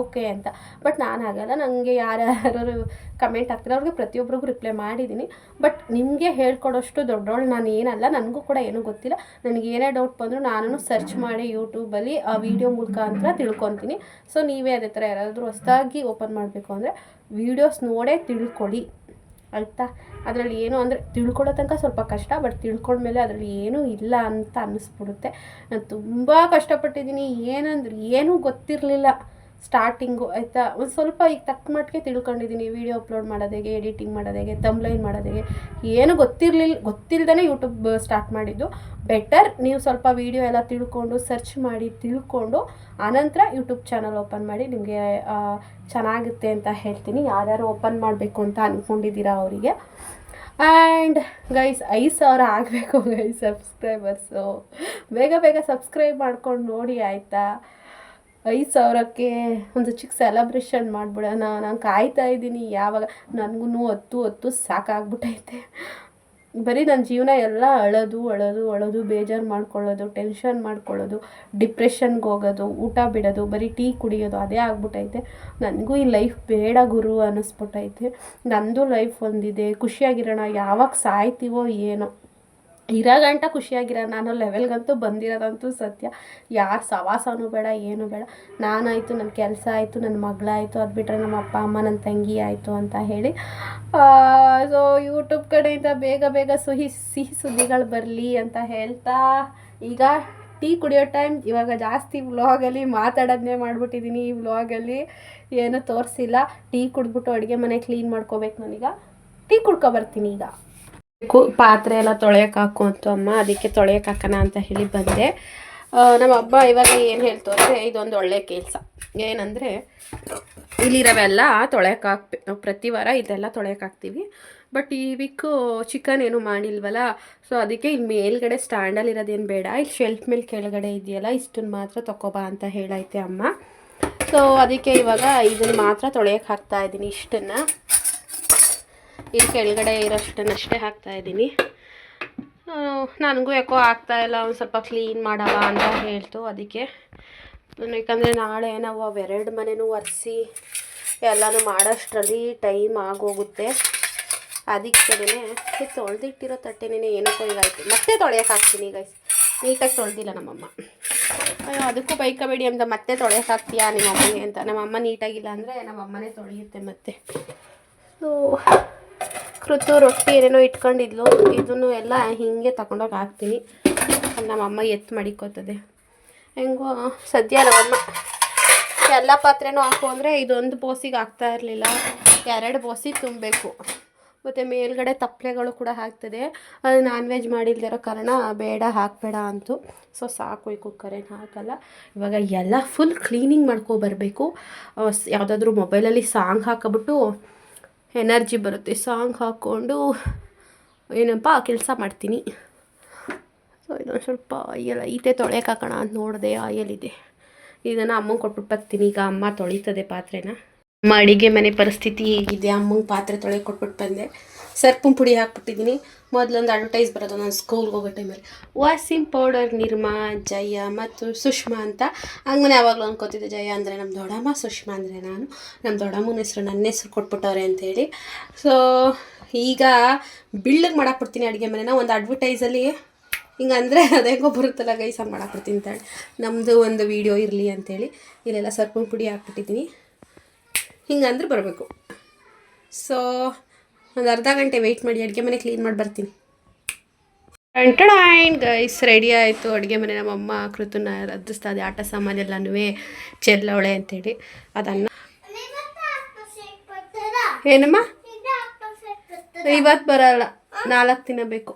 ಓಕೆ ಅಂತ. ಬಟ್ ನಾನು ಆಗಲ್ಲ, ನನಗೆ ಯಾರ್ಯಾರು ಕಮೆಂಟ್ ಹಾಕ್ತಾರೆ ಅವ್ರಿಗೆ ಪ್ರತಿಯೊಬ್ಬರಿಗೂ ರಿಪ್ಲೈ ಮಾಡಿದ್ದೀನಿ. ಬಟ್ ನಿಮಗೆ ಹೇಳ್ಕೊಡೋಷ್ಟು ದೊಡ್ಡವಳು ನಾನು ಏನಲ್ಲ, ನನಗೂ ಕೂಡ ಏನೂ ಗೊತ್ತಿಲ್ಲ. ನನಗೆ ಏನೇ ಡೌಟ್ ಬಂದರೂ ನಾನು ಸರ್ಚ್ ಮಾಡಿ ಯೂಟ್ಯೂಬಲ್ಲಿ ಆ ವಿಡಿಯೋ ಮುಖಾಂತರ ತಿಳ್ಕೊತೀನಿ. ಸೊ ನೀವೇ ಅದೇ ಥರ ಯಾರಾದರೂ ಹೊಸದಾಗಿ ಓಪನ್ ಮಾಡಬೇಕು ಅಂದರೆ ವೀಡಿಯೋಸ್ ನೋಡೇ ತಿಳ್ಕೊಳ್ಳಿ, ಆಯಿತಾ? ಅದರಲ್ಲಿ ಏನು ಅಂದರೆ ತಿಳ್ಕೊಳ್ಳೋ ತನಕ ಸ್ವಲ್ಪ ಕಷ್ಟ, ಬಟ್ ತಿಳ್ಕೊಂಡ್ಮೇಲೆ ಅದರಲ್ಲಿ ಏನೂ ಇಲ್ಲ ಅಂತ ಅನ್ನಿಸ್ಬಿಡುತ್ತೆ. ನಾನು ತುಂಬ ಕಷ್ಟಪಟ್ಟಿದ್ದೀನಿ. ಏನಂದ್ರೆ ಏನೂ ಗೊತ್ತಿರಲಿಲ್ಲ ಸ್ಟಾರ್ಟಿಂಗು, ಆಯಿತಾ? ಒಂದು ಸ್ವಲ್ಪ ಈಗ ತಕ್ಕ ಮಟ್ಟಿಗೆ ತಿಳ್ಕೊಂಡಿದ್ದೀನಿ. ವೀಡಿಯೋ ಅಪ್ಲೋಡ್ ಮಾಡೋದು ಹೇಗೆ, ಎಡಿಟಿಂಗ್ ಮಾಡೋದು ಹೇಗೆ, ತಮ್ಲೈನ್ ಮಾಡೋದು ಹೇಗೆ, ಏನೂ ಗೊತ್ತಿಲ್ಲದೇ ಯೂಟ್ಯೂಬ್ ಸ್ಟಾರ್ಟ್ ಮಾಡಿದ್ದು. ಬೆಟರ್ ನೀವು ಸ್ವಲ್ಪ ವೀಡಿಯೋ ಎಲ್ಲ ತಿಳ್ಕೊಂಡು ಸರ್ಚ್ ಮಾಡಿ ತಿಳ್ಕೊಂಡು ಆನಂತರ ಯೂಟ್ಯೂಬ್ ಚಾನಲ್ ಓಪನ್ ಮಾಡಿ, ನಿಮಗೆ ಚೆನ್ನಾಗುತ್ತೆ ಅಂತ ಹೇಳ್ತೀನಿ. ಯಾರ್ಯಾರು ಓಪನ್ ಮಾಡಬೇಕು ಅಂತ ಅಂದ್ಕೊಂಡಿದ್ದೀರಾ ಅವರಿಗೆ. ಆ್ಯಂಡ್ ಗೈಸ್ 5,000 ಆಗಬೇಕು ಗೈಸ್ ಸಬ್ಸ್ಕ್ರೈಬರ್ಸು. ಬೇಗ ಸಬ್ಸ್ಕ್ರೈಬ್ ಮಾಡ್ಕೊಂಡು ನೋಡಿ, ಆಯಿತಾ? 5,000ಕ್ಕೆ ಒಂದು ಚಿಕ್ಕ ಸೆಲೆಬ್ರೇಷನ್ ಮಾಡಿಬಿಡೋಣ. ನಾನು ಕಾಯ್ತಾ ಇದ್ದೀನಿ ಯಾವಾಗ. ನನಗೂ ಹೊತ್ತು ಸಾಕಾಗ್ಬಿಟ್ಟೈತೆ. ಬರೀ ನನ್ನ ಜೀವನ ಎಲ್ಲ ಅಳೋದು, ಬೇಜಾರು ಮಾಡ್ಕೊಳ್ಳೋದು, ಟೆನ್ಷನ್ ಮಾಡ್ಕೊಳ್ಳೋದು, ಡಿಪ್ರೆಷನ್ಗೆ ಹೋಗೋದು, ಊಟ ಬಿಡೋದು, ಬರೀ ಟೀ ಕುಡಿಯೋದು, ಅದೇ ಆಗ್ಬಿಟ್ಟೈತೆ. ನನಗೂ ಈ ಲೈಫ್ ಬೇಡ ಗುರು ಅನ್ನಿಸ್ಬಿಟ್ಟೈತೆ. ನಂದು ಲೈಫ್ ಒಂದಿದೆ, ಖುಷಿಯಾಗಿರೋಣ. ಯಾವಾಗ ಸಾಯ್ತೀವೋ ಏನೋ, ಇರೋ ಗಂಟ ಖುಷಿಯಾಗಿರೋ. ನಾನು ಲೆವೆಲ್ಗಂತೂ ಬಂದಿರೋದಂತೂ ಸತ್ಯ. ಯಾರು ಸವಾಸನೂ ಬೇಡ, ಏನೂ ಬೇಡ. ನಾನಾಯಿತು, ನನ್ನ ಕೆಲಸ ಆಯಿತು, ನನ್ನ ಮಗಳಾಯಿತು, ಅದು ಬಿಟ್ಟರೆ ನಮ್ಮ ಅಪ್ಪ ಅಮ್ಮ, ನನ್ನ ತಂಗಿ ಆಯಿತು ಅಂತ ಹೇಳಿ. ಸೊ ಯೂಟ್ಯೂಬ್ ಕಡೆಯಿಂದ ಬೇಗ ಸಿಹಿ ಸುದ್ದಿಗಳು ಬರಲಿ ಅಂತ ಹೇಳ್ತಾ, ಈಗ ಟೀ ಕುಡಿಯೋ ಟೈಮ್. ಇವಾಗ ಜಾಸ್ತಿ ವ್ಲಾಗಲ್ಲಿ ಮಾತಾಡೋದನ್ನೇ ಮಾಡಿಬಿಟ್ಟಿದ್ದೀನಿ. ಈ ವ್ಲಾಗಲ್ಲಿ ಏನೂ ತೋರಿಸಿಲ್ಲ. ಟೀ ಕುಡಿದ್ಬಿಟ್ಟು ಅಡುಗೆ ಮನೆ ಕ್ಲೀನ್ ಮಾಡ್ಕೋಬೇಕು ನಾನೀಗ. ಟೀ ಕುಡ್ಕೊಬರ್ತೀನಿ ಈಗ. ಪಾತ್ರೆ ಎಲ್ಲ ತೊಳೆಯೋಕೆ ಹಾಕು ಅಂತು ಅಮ್ಮ, ಅದಕ್ಕೆ ತೊಳೆಯೋಕೆ ಹಾಕೋಣ ಅಂತ ಹೇಳಿ ಬಂದೆ. ನಮ್ಮ ಹಬ್ಬ ಇವಾಗ ಏನು ಹೇಳ್ತು ಅಂದರೆ, ಇದೊಂದು ಒಳ್ಳೆ ಕೆಲಸ. ಏನಂದರೆ ಇಲ್ಲಿರೋವೆಲ್ಲ ತೊಳೆಯೋಕೆ ಹಾಕ್ಬೇಕು. ನಾವು ಪ್ರತಿ ವಾರ ಇದೆಲ್ಲ ತೊಳೆಯೋಕೆ ಹಾಕ್ತೀವಿ. ಬಟ್ ಈ ವೀಕು ಚಿಕನ್ ಏನು ಮಾಡಿಲ್ವಲ್ಲ, ಸೊ ಅದಕ್ಕೆ ಇಲ್ಲಿ ಮೇಲ್ಗಡೆ ಸ್ಟ್ಯಾಂಡಲ್ಲಿ ಇರೋದೇನು ಬೇಡ, ಇಲ್ಲಿ ಶೆಲ್ಫ್ ಮೇಲೆ ಕೆಳಗಡೆ ಇದೆಯಲ್ಲ, ಇಷ್ಟನ್ನು ಮಾತ್ರ ತೊಗೊಬಾ ಅಂತ ಹೇಳೈತೆ ಅಮ್ಮ. ಸೊ ಅದಕ್ಕೆ ಇವಾಗ ಇದನ್ನು ಮಾತ್ರ ತೊಳೆಯೋಕೆ ಹಾಕ್ತಾಯಿದ್ದೀನಿ. ಇಷ್ಟನ್ನು ಇಲ್ಲಿ ಕೆಳಗಡೆ ಇರೋಷ್ಟನ್ನಷ್ಟೇ ಹಾಕ್ತಾಯಿದ್ದೀನಿ. ನನಗೂ ಯಾಕೋ ಆಗ್ತಾಯಿಲ್ಲ, ಒಂದು ಸ್ವಲ್ಪ ಕ್ಲೀನ್ ಮಾಡವ ಅಂತ ಹೇಳ್ತು. ಅದಕ್ಕೆ ಯಾಕಂದರೆ ನಾಳೆ ನಾವು ಅವೆರಡು ಮನೆಯೂ ಒರೆಸಿ ಎಲ್ಲನೂ ಮಾಡೋಷ್ಟರಲ್ಲಿ ಟೈಮ್ ಆಗೋಗುತ್ತೆ. ಅದಕ್ಕೆ ತೊಳೆದಿಟ್ಟಿರೋ ತಟ್ಟೆನೇ ಏನಕ್ಕೋ ಇದಾಯಿತು. ಮತ್ತೆ ತೊಳೆಯೋಕೆ ಹಾಕ್ತೀನಿ ಗೈಸ್. ನೀಟಾಗಿ ತೊಳೆದಿಲ್ಲ ನಮ್ಮಮ್ಮ. ಅದಕ್ಕೂ ಬೈಕಬೇಡಿ ಅಂತ ಮತ್ತೆ ತೊಳೆಯೋಕೆ ಹಾಕ್ತೀಯಾ ನಿಮ್ಮಮ್ಮಗೆ ಅಂತ. ನಮ್ಮಮ್ಮ ನೀಟಾಗಿಲ್ಲ ಅಂದರೆ ನಮ್ಮಮ್ಮನೇ ತೊಳೆಯುತ್ತೆ ಮತ್ತೆ. ಸೊ ಕೃತು ರೊಟ್ಟಿ ಏನೇನೋ ಇಟ್ಕೊಂಡಿದ್ಲು, ಇದನ್ನು ಎಲ್ಲ ಹೀಗೆ ತಗೊಂಡೋಗಿ ಹಾಕ್ತೀನಿ. ನಮ್ಮಮ್ಮ ಎತ್ತು ಮಡಿಕೋತದೆ. ಹೆಂಗೋ ಸದ್ಯ ನಮ್ಮಮ್ಮ ಎಲ್ಲ ಪಾತ್ರೆನೂ ಹಾಕು ಅಂದರೆ ಇದೊಂದು ಬೋಸಿಗೆ ಆಗ್ತಾ ಇರಲಿಲ್ಲ, 2 ಬೋಸಿ ತುಂಬಬೇಕು. ಮತ್ತು ಮೇಲ್ಗಡೆ ತಪ್ಪಲೆಗಳು ಕೂಡ ಹಾಕ್ತದೆ. ಅದು ನಾನ್ ವೆಜ್ ಮಾಡಿಲ್ದಿರೋ ಕಾರಣ ಬೇಡ ಹಾಕಬೇಡ ಅಂತು. ಸೊ ಸಾಕು, ಈ ಕುಕ್ಕರೇನು ಹಾಕಲ್ಲ. ಇವಾಗ ಎಲ್ಲ ಫುಲ್ ಕ್ಲೀನಿಂಗ್ ಮಾಡ್ಕೊಬರಬೇಕು. ಯಾವುದಾದ್ರೂ ಮೊಬೈಲಲ್ಲಿ ಸಾಂಗ್ ಹಾಕಿಬಿಟ್ಟು ಎನರ್ಜಿ ಬರುತ್ತೆ, ಸಾಂಗ್ ಹಾಕ್ಕೊಂಡು ಏನಪ್ಪ ಕೆಲಸ ಮಾಡ್ತೀನಿ. ಸೊ ಇದೊಂದು ಸ್ವಲ್ಪ ಆಯಲ್ ಐತೆ, ತೊಳೆಯೋಕೆ ಹಾಕೋಣ ಅಂತ ನೋಡಿದೆ, ಆಯಲಿದೆ. ಇದನ್ನು ಅಮ್ಮಂಗೆ ಕೊಟ್ಬಿಟ್ಟು ಬರ್ತೀನಿ. ಈಗ ಅಮ್ಮ ತೊಳಿತದೆ ಪಾತ್ರೆನ. ಅಮ್ಮ ಅಡುಗೆ ಮನೆ ಪರಿಸ್ಥಿತಿ ಹೇಗಿದೆ, ಅಮ್ಮಂಗೆ ಪಾತ್ರೆ ತೊಳೆಯೋಕೆ ಕೊಟ್ಬಿಟ್ಟು ಬಂದೆ. ಸರ್ಪುನ್ ಪುಡಿ ಹಾಕ್ಬಿಟ್ಟಿದ್ದೀನಿ. ಮೊದಲೊಂದು ಅಡ್ವರ್ಟೈಸ್ ಬರೋದು ನಾನು ಸ್ಕೂಲ್ಗೆ ಹೋಗೋ ಟೈಮಲ್ಲಿ, ವಾಸಿಂಗ್ ಪೌಡರ್ ನಿರ್ಮಾ, ಜಯ ಮತ್ತು ಸುಷ್ಮಾ ಅಂತ. ಹಂಗನೇ ಯಾವಾಗಲೂ ಅನ್ಕೋತಿದ್ದೆ, ಜಯ ಅಂದರೆ ನಮ್ಮ ದೊಡ್ಡಮ್ಮ, ಸುಷ್ಮಾ ಅಂದರೆ ನಾನು. ನಮ್ಮ ದೊಡ್ಡಮ್ಮನ ಹೆಸರು ನನ್ನ ಹೆಸ್ರು ಕೊಟ್ಬಿಟ್ಟವ್ರೆ ಅಂತೇಳಿ. ಸೊ ಈಗ ಬಿಳ್ಳಗೆ ಮಾಡಾಕ್ಬಿಡ್ತೀನಿ ಅಡುಗೆ ಮನೆನ. ಒಂದು ಅಡ್ವರ್ಟೈಸಲ್ಲಿ ಹಿಂಗಂದರೆ ಅದೇಗೋ ಬರುತ್ತಲ್ಲ ಗೈಸ್, ಹಂಗೆ ಮಾಡಾಕ್ಬಿಡ್ತೀನಿ ಅಂತೇಳಿ, ನಮ್ಮದು ಒಂದು ವೀಡಿಯೋ ಇರಲಿ ಅಂಥೇಳಿ ಇಲ್ಲೆಲ್ಲ ಸರ್ಪುನ್ ಪುಡಿ ಹಾಕ್ಬಿಟ್ಟಿದ್ದೀನಿ. ಹಿಂಗಂದ್ರೆ ಬರಬೇಕು. ಸೊ ಒಂದು ಅರ್ಧ ಗಂಟೆ ವೆಯ್ಟ್ ಮಾಡಿ, ಅಡುಗೆ ಮನೆ ಕ್ಲೀನ್ ಮಾಡಿ ಬರ್ತೀನಿ. ಗೈಸ್ ರೆಡಿ ಆಯಿತು ಅಡುಗೆ ಮನೆ. ನಮ್ಮಮ್ಮ ಕೃತನ ರದ್ದಿಸ್ತಾ ಇದೆ, ಆಟ ಸಾಮಾನೆಲ್ಲನೂ ಚೆಲ್ಲವಳೆ ಅಂತೇಳಿ. ಅದನ್ನು ಏನಮ್ಮ ಇವತ್ತು ಬರಲ್ಲ, 4 ದಿನ ಬೇಕು.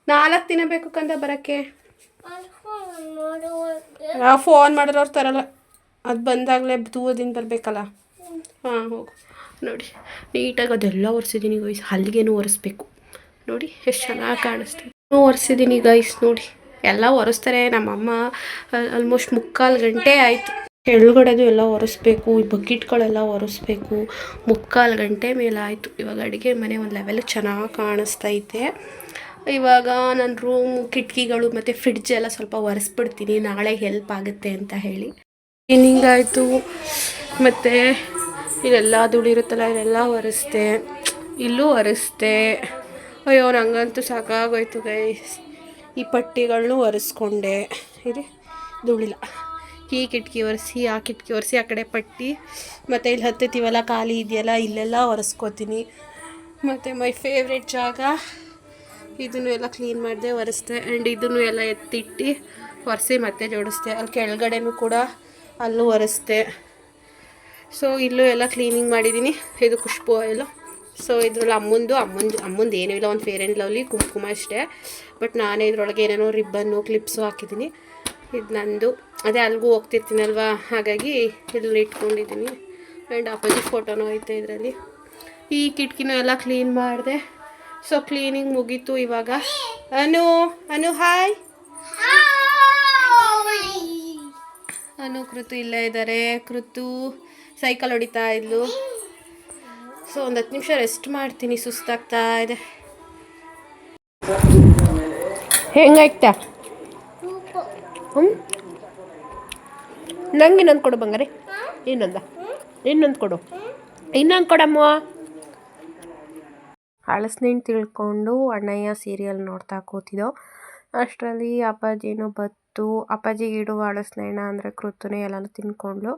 4 ದಿನ ಬೇಕು ಕಂದ ಬರೋಕ್ಕೆ. ಫೋನ್ ಮಾಡಿದ್ರೆ ಅವ್ರು ತರಲ್ಲ, ಅದು ಬಂದಾಗಲೇ ದೂರದಿಂದ ಬರಬೇಕಲ್ಲ. ಹಾಂ ಹೋಗು. ನೋಡಿ ನೀಟಾಗಿ ಅದೆಲ್ಲ ಒರೆಸಿದ್ದೀನಿ ಗೈಸ್. ಹಲ್ಲಿಗೆನೂ ಒರೆಸ್ಬೇಕು. ನೋಡಿ ಎಷ್ಟು ಚೆನ್ನಾಗಿ ಕಾಣಿಸ್ತೀವಿ. ಒರೆಸಿದ್ದೀನಿ ಗೈಸ್. ನೋಡಿ ಎಲ್ಲ ಒರೆಸ್ತಾರೆ ನಮ್ಮಮ್ಮ. ಆಲ್ಮೋಸ್ಟ್ 3/4 ಗಂಟೆ ಆಯಿತು. ಕೆಳಗಡೆದು ಎಲ್ಲ ಒರೆಸ್ಬೇಕು, ಈ ಬಕೆಟ್ಗಳೆಲ್ಲ ಒರೆಸ್ಬೇಕು. 3/4 ಗಂಟೆ ಮೇಲೆ ಆಯಿತು. ಇವಾಗ ಅಡುಗೆ ಮನೆ ಒಂದು ಲೆವೆಲ್ ಚೆನ್ನಾಗಿ ಕಾಣಿಸ್ತೈತೆ. ಇವಾಗ ನನ್ನ ರೂಮ್ ಕಿಟಕಿಗಳು ಮತ್ತು ಫ್ರಿಡ್ಜ್ ಎಲ್ಲ ಸ್ವಲ್ಪ ಒರೆಸ್ಬಿಡ್ತೀನಿ, ನಾಳೆ ಹೆಲ್ಪ್ ಆಗುತ್ತೆ ಅಂತ ಹೇಳಿ. ಕ್ಲೀನಿಂಗ್ ಆಯಿತು. ಮತ್ತು ಇಲ್ಲೆಲ್ಲ ಧೂಳಿರುತ್ತಲ್ಲ, ಇದೆಲ್ಲ ಒರೆಸ್ದೆ. ಇಲ್ಲೂ ಒರೆಸ್ದೆ. ಅಯ್ಯೋ ನಂಗಂತೂ ಸಾಕಾಗೋಯ್ತು ಗೈಸ್. ಈ ಪಟ್ಟಿಗಳನ್ನೂ ಒರೆಸ್ಕೊಂಡೆ. ಇದು ಧೂಳಿಲ್ಲ. ಈ ಕಿಟಕಿ ಒರೆಸಿ, ಆ ಕಿಟಕಿ ಒರೆಸಿ, ಆ ಕಡೆ ಪಟ್ಟಿ, ಮತ್ತು ಇಲ್ಲಿ ಹತ್ತಿತೀವಲ್ಲ ಖಾಲಿ ಇದೆಯಲ್ಲ, ಇಲ್ಲೆಲ್ಲ ಒರೆಸ್ಕೋತೀನಿ. ಮತ್ತು ಮೈ ಫೇವ್ರೆಟ್ ಜಾಗ ಇದನ್ನು ಎಲ್ಲ ಕ್ಲೀನ್ ಮಾಡಿದೆ, ಒರೆಸ್ದೆ. ಆ್ಯಂಡ್ ಇದನ್ನು ಎಲ್ಲ ಎತ್ತಿಟ್ಟು ಒರೆಸಿ ಮತ್ತೆ ಜೋಡಿಸ್ದೆ. ಅಲ್ಲಿ ಕೆಳಗಡೆನೂ ಕೂಡ ಅಲ್ಲೂ ಒರೆಸ್ದೆ. ಸೊ ಇಲ್ಲೂ ಎಲ್ಲ ಕ್ಲೀನಿಂಗ್ ಮಾಡಿದ್ದೀನಿ. ಇದು ಖುಷ್ಬು ಆಯಿಲು. ಸೊ ಇದ್ರಲ್ಲಿ ಅಮ್ಮಂದು ಏನೂ ಇಲ್ಲ, ಒಂದು ಫೇರ್ ಆ್ಯಂಡ್ ಲವ್ಲಿ ಕುಂಕುಮ ಅಷ್ಟೇ. ಬಟ್ ನಾನೇ ಇದರೊಳಗೆ ಏನೇನೋ ರಿಬ್ಬನ್ನು ಕ್ಲಿಪ್ಸು ಹಾಕಿದ್ದೀನಿ. ಇದು ನಂದು, ಅದೇ ಅಲ್ಲಿಗೂ ಹೋಗ್ತಿರ್ತೀನಲ್ವ, ಹಾಗಾಗಿ ಇಲ್ಲಿ ಇಟ್ಕೊಂಡಿದ್ದೀನಿ. ಆ್ಯಂಡ್ ಅಪ್ಪಾಜಿ ಫೋಟೋನೂ ಐತೆ ಇದರಲ್ಲಿ. ಈ ಕಿಟಕಿನೂ ಎಲ್ಲ ಕ್ಲೀನ್ ಮಾಡಿದೆ. ಸೊ ಕ್ಲೀನಿಂಗ್ ಮುಗೀತು. ಇವಾಗ ಅನು ಹಾಯ್. ಅನು ಕೃತು ಇಲ್ಲೇ ಇದ್ದಾರೆ. ಕೃತು ಸೈಕಲ್ ಹೊಡಿತಾ ಇದ್ಲು. ಸೊ ಒಂದು 10 ನಿಮಿಷ ರೆಸ್ಟ್ ಮಾಡ್ತೀನಿ, ಸುಸ್ತಾಗ್ತಾ ಇದೆ. ಹೆಂಗಾಯ್ತಾ? ನಂಗೆ ಇನ್ನೊಂದು ಕೊಡು ಬಂಗಾರೆ. ಇನ್ನೊಂದು ಕೊಡಮ್ಮ. ಹಳಸ್ನೇನು ತಿಳ್ಕೊಂಡು ಅಣ್ಣಯ್ಯ ಸೀರಿಯಲ್ ನೋಡ್ತಾ ಕೂತಿದ್ದೋ. ಅಷ್ಟರಲ್ಲಿ ಅಪ್ಪಾಜಿನೂ ಬತ್ತು. ಅಪ್ಪಾಜಿಗೆ ಇಡುವ ಹಳಸ್ನೇಣ ಅಂದರೆ ಕೃತುನೇ ಎಲ್ಲನೂ ತಿನ್ಕೊಂಡ್ಲು.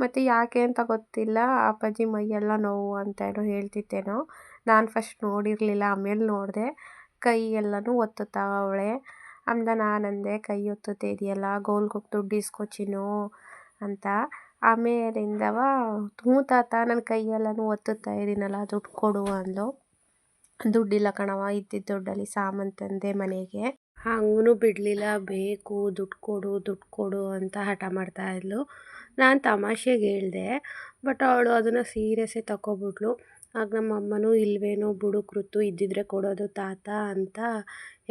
ಮತ್ತು ಯಾಕೆ ಅಂತ ಗೊತ್ತಿಲ್ಲ, ಅಪ್ಪಾಜಿ ಮೈಯೆಲ್ಲ ನೋವು ಅಂತ ಏನೋ ಹೇಳ್ತಿತ್ತೇನೋ. ನಾನು ಫಸ್ಟ್ ನೋಡಿರಲಿಲ್ಲ, ಆಮೇಲೆ ನೋಡಿದೆ. ಕೈ ಎಲ್ಲನೂ ಒತ್ತುತ್ತಾವಳೆ. ಆಮೇಲೆ ನಾನಂದೆ, ಕೈ ಒತ್ತುತ್ತೆ ಇದೆಯಲ್ಲ, ಗೋಲ್ಗೆ ಹೋಗಿ ದುಡ್ಡು ಇಸ್ಕೊಚಿನು ಅಂತ. ಆಮೇಲಿಂದವ ಹ್ಞೂ ತಾತ, ನನ್ನ ಕೈಯೆಲ್ಲನೂ ಒತ್ತುತ್ತಾ ಇದ್ದೀನಲ್ಲ, ದುಡ್ಡು ಕೊಡು ಅಂದ್ಲು. ದುಡ್ಡಿಲ್ಲ ಕಣವ, ಇದ್ದಿದ್ದ ದುಡ್ಡಲ್ಲಿ ಸಾಮಾನು ತಂದೆ ಮನೆಗೆ. ಹಂಗೂ ಬಿಡಲಿಲ್ಲ, ಬೇಕು ದುಡ್ಡು ಕೊಡು ಅಂತ ಹಠ ಮಾಡ್ತಾಯಿದ್ಲು. ನಾನು ತಮಾಷೆಗೆ ಹೇಳಿದೆ, ಬಟ್ ಅವಳು ಅದನ್ನು ಸೀರಿಯಸ್ಸೇ ತಗೊಬಿಟ್ಲು. ಆಗ ನಮ್ಮ ಅಮ್ಮನೂ ಇಲ್ವೇನೋ ಬಿಡು ಕೃತು, ಇದ್ದಿದ್ರೆ ಕೊಡೋದು ತಾತ ಅಂತ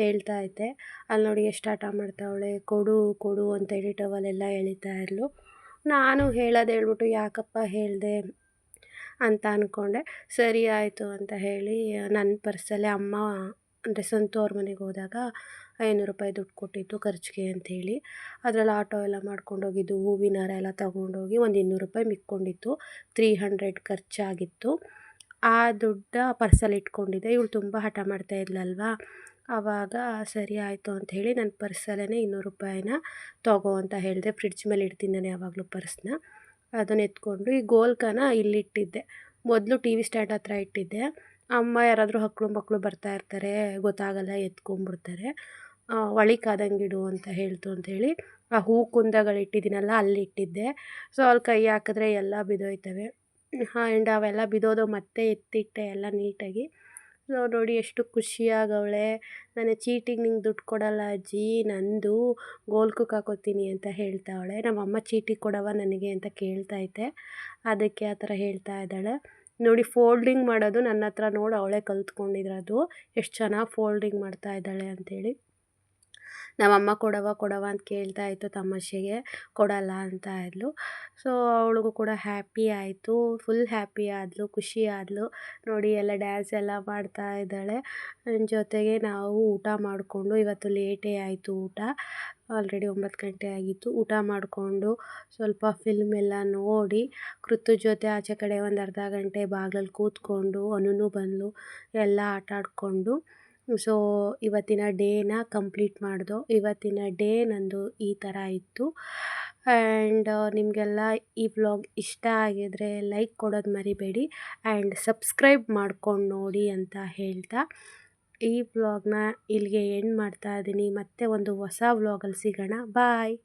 ಹೇಳ್ತಾ ಇದ್ದೆ. ಅಲ್ಲಿ ನೋಡಿ ಎಷ್ಟು ಹಠ ಮಾಡ್ತಾವಳೆ, ಕೊಡು ಅಂತ ಹೇಳಿ ಟವಲೆಲ್ಲ ಎಳಿತಾ ಇದ್ಲು. ನಾನು ಹೇಳ್ಬಿಟ್ಟು ಯಾಕಪ್ಪ ಹೇಳಿದೆ ಅಂತ ಅಂದ್ಕೊಂಡೆ. ಸರಿ ಆಯಿತು ಅಂತ ಹೇಳಿ ನನ್ನ ಪರ್ಸಲ್ಲೇ ಅಮ್ಮ ಅಂದರೆ ಸಂತು ಅವ್ರ ಮನೆಗೆ ಹೋದಾಗ 500 ರೂಪಾಯಿ ದುಡ್ಡು ಕೊಟ್ಟಿದ್ದು ಖರ್ಚಿಗೆ ಅಂಥೇಳಿ. ಅದರಲ್ಲಿ ಆಟೋ ಎಲ್ಲ ಮಾಡ್ಕೊಂಡೋಗಿದ್ದು, ಹೂವಿನ ಹಾರ ಎಲ್ಲ ತೊಗೊಂಡೋಗಿ ಒಂದು 200 ರೂಪಾಯಿ ಮಿಕ್ಕೊಂಡಿತ್ತು. 300 ಖರ್ಚಾಗಿತ್ತು. ಆ ದುಡ್ಡು ಪರ್ಸಲ್ಲಿ ಇಟ್ಕೊಂಡಿದ್ದೆ. ಇವಳು ತುಂಬ ಹಠ ಮಾಡ್ತಾಯಿದ್ಲಲ್ವ, ಆವಾಗ ಸರಿ ಆಯಿತು ಅಂಥೇಳಿ ನನ್ನ ಪರ್ಸಲ್ಲೇ 200 ರೂಪಾಯಿನ ತಗೋ ಅಂತ ಹೇಳಿದೆ. ಫ್ರಿಡ್ಜ್ ಮೇಲೆ ಇಡ್ತೀನಿ ನಾನು ಯಾವಾಗಲೂ ಪರ್ಸ್ನ. ಅದನ್ನು ಎತ್ಕೊಂಡು ಈ ಗೋಲ್ಕನ ಇಲ್ಲಿಟ್ಟಿದ್ದೆ. ಮೊದಲು ಟಿ ವಿ ಸ್ಟ್ಯಾಂಡ್ ಹತ್ರ ಇಟ್ಟಿದ್ದೆ. ಅಮ್ಮ ಯಾರಾದರೂ ಮಕ್ಕಳು ಬರ್ತಾ ಇರ್ತಾರೆ, ಗೊತ್ತಾಗಲ್ಲ, ಎತ್ಕೊಂಡ್ಬಿಡ್ತಾರೆ. ಒಳಿಕಾದಂಗೆ ಇಡು ಅಂತ ಹೇಳ್ತು ಅಂಥೇಳಿ ಆ ಹೂ ಕುಂದಗಳು ಇಟ್ಟಿದ್ದೀನಲ್ಲ ಅಲ್ಲಿ ಇಟ್ಟಿದ್ದೆ. ಸೊ ಅಲ್ಲಿ ಕೈ ಹಾಕಿದ್ರೆ ಎಲ್ಲ ಬಿದ್ದೋಯ್ತವೆ. ಆ್ಯಂಡ್ ಅವೆಲ್ಲ ಬಿದ್ದೋದು ಮತ್ತೆ ಎತ್ತಿಟ್ಟೆ ಎಲ್ಲ ನೀಟಾಗಿ. ಸೊ ನೋಡಿ ಎಷ್ಟು ಖುಷಿಯಾಗವಳೆ. ನಾನು ಚೀಟಿಗೆ ನಿಂಗೆ ದುಡ್ಡು ಕೊಡಲ್ಲ ಅಜ್ಜಿ, ನಂದು ಗೋಲ್ಕಕ್ಕೆ ಹಾಕೋತೀನಿ ಅಂತ ಹೇಳ್ತಾವಳೆ. ನಮ್ಮಮ್ಮ ಚೀಟಿ ಕೊಡವ ನನಗೆ ಅಂತ ಕೇಳ್ತೈತೆ, ಅದಕ್ಕೆ ಆ ಥರ ಹೇಳ್ತಾ ಇದ್ದಾಳೆ. ನೋಡಿ ಫೋಲ್ಡಿಂಗ್ ಮಾಡೋದು ನನ್ನ ಹತ್ರ ನೋಡಿ ಅವಳೇ ಕಲ್ತ್ಕೊಂಡಿರೋದು. ಎಷ್ಟು ಚೆನ್ನಾಗಿ ಫೋಲ್ಡಿಂಗ್ ಮಾಡ್ತಾ ಇದ್ದಾಳೆ ಅಂಥೇಳಿ. ನಮ್ಮಮ್ಮ ಕೊಡವ ಅಂತ ಕೇಳ್ತಾ ಇತ್ತು ತಮಾಷೆಗೆ, ಕೊಡಲ್ಲ ಅಂತ ಇದ್ಲು. ಸೊ ಅವಳಿಗೂ ಕೂಡ ಹ್ಯಾಪಿ ಆಯಿತು, ಫುಲ್ ಹ್ಯಾಪಿ ಆದಳು, ಖುಷಿ ಆದಳು. ನೋಡಿ ಎಲ್ಲ ಡ್ಯಾನ್ಸ್ ಎಲ್ಲ ಮಾಡ್ತಾ ಇದ್ದಾಳೆ. ಜೊತೆಗೆ ನಾವು ಊಟ ಮಾಡಿಕೊಂಡು, ಇವತ್ತು ಲೇಟೇ ಆಯಿತು ಊಟ, ಆಲ್ರೆಡಿ 9 ಗಂಟೆ ಆಗಿತ್ತು. ಊಟ ಮಾಡಿಕೊಂಡು ಸ್ವಲ್ಪ ಫಿಲ್ಮ್ ಎಲ್ಲ ನೋಡಿ ಕೃತು ಜೊತೆ ಆಚೆ ಕಡೆ ಒಂದು ಅರ್ಧ ಗಂಟೆ ಬಾಗಿಲಲ್ಲಿ ಕೂತ್ಕೊಂಡು, ಅನುನು ಬಂದಳು, ಎಲ್ಲ ಆಟ ಆಡಿಕೊಂಡು ಸೊ ಇವತ್ತಿನ ಡೇನ ಕಂಪ್ಲೀಟ್ ಮಾಡಿದೋ. ಇವತ್ತಿನ ಡೇ ನಂದು ಈ ಥರ ಇತ್ತು. ಆ್ಯಂಡ್ ನಿಮಗೆಲ್ಲ ಈ ವ್ಲಾಗ್ ಇಷ್ಟ ಆಗಿದರೆ ಲೈಕ್ ಕೊಡೋದು ಮರಿಬೇಡಿ, ಆ್ಯಂಡ್ ಸಬ್ಸ್ಕ್ರೈಬ್ ಮಾಡ್ಕೊಂಡು ನೋಡಿ ಅಂತ ಹೇಳ್ತಾ ಈ ವ್ಲಾಗ್ನ ಇಲ್ಲಿಗೆ ಎಂಡ್ ಮಾಡ್ತಾ ಇದ್ದೀನಿ. ಮತ್ತೆ ಒಂದು ಹೊಸ ವ್ಲಾಗಲ್ಲಿ ಸಿಗೋಣ. ಬಾಯ್.